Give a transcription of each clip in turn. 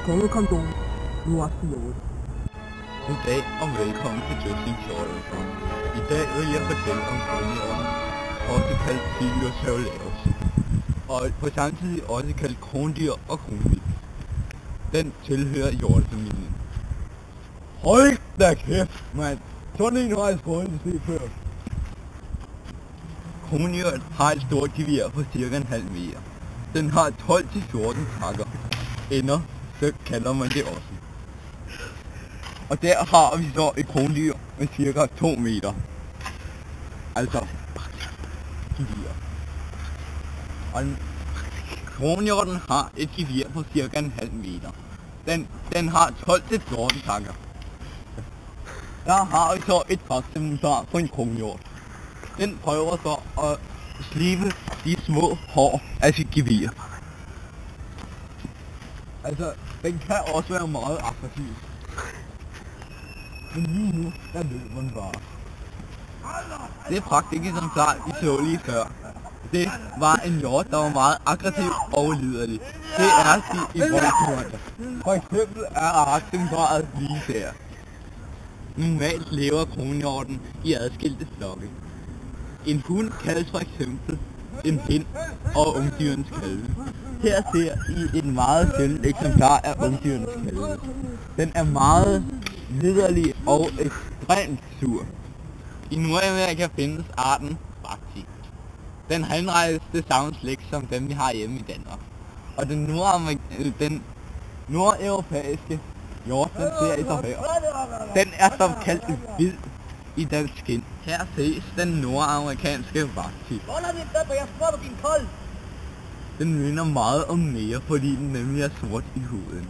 Kongekondom, nu er det. Goddag og velkommen til Justin Shorter. I dag vil jeg fortælle om kronhjorten, også kaldt Silius Havlaeus, og på samme tid også kaldt krondyr og kronvildt. Den tilhører hjortefamilien. Hold da kæft, mand! Sådan en har jeg sprøjtet se før. Kronhjort har et stort gevir på cirka en halv meter. Den har 12-14 takker. Ender, så kalder man det også. Og der har vi så et krondyr med cirka 2 meter. Altså, gevir. Og kronhjorten har et gevir på cirka en halv meter. Den har 12-14 takker. Der har vi så et faksemutar på en kronhjort. Den prøver så at slibe de små hår af sit gevir. Altså, den kan også være meget aggressiv. Men lige nu, der løber man bare. Det praktikeksemplar, vi så lige før. Det var en hjort, der var meget aggressiv og liderlig. Det er de i voldsmørter. For eksempel er artsemplaret lige der. Normalt lever kronhjorten i adskilte flokke. En hund kaldes for eksempel en hind og ungdyrens kalve. Her ser I et meget sjældent eksemplar af ungdyrens kalve. Den er meget liderlig og ekstremt sur. I Nordamerika findes arten Bakti. Den henrettes det samme slægt som dem vi har hjemme i Danmark. Og den nordeuropæiske hjort, den ser I så her. Den er som kaldt hvid i dansk skin. Her ses den nordamerikanske Bakti. Den minder meget om mere, fordi den nemlig er sort i huden.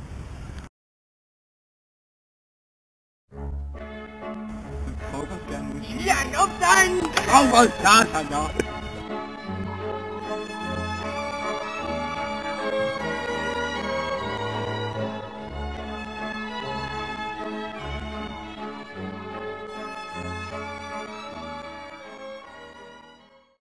Ja, op den! Kom for satan,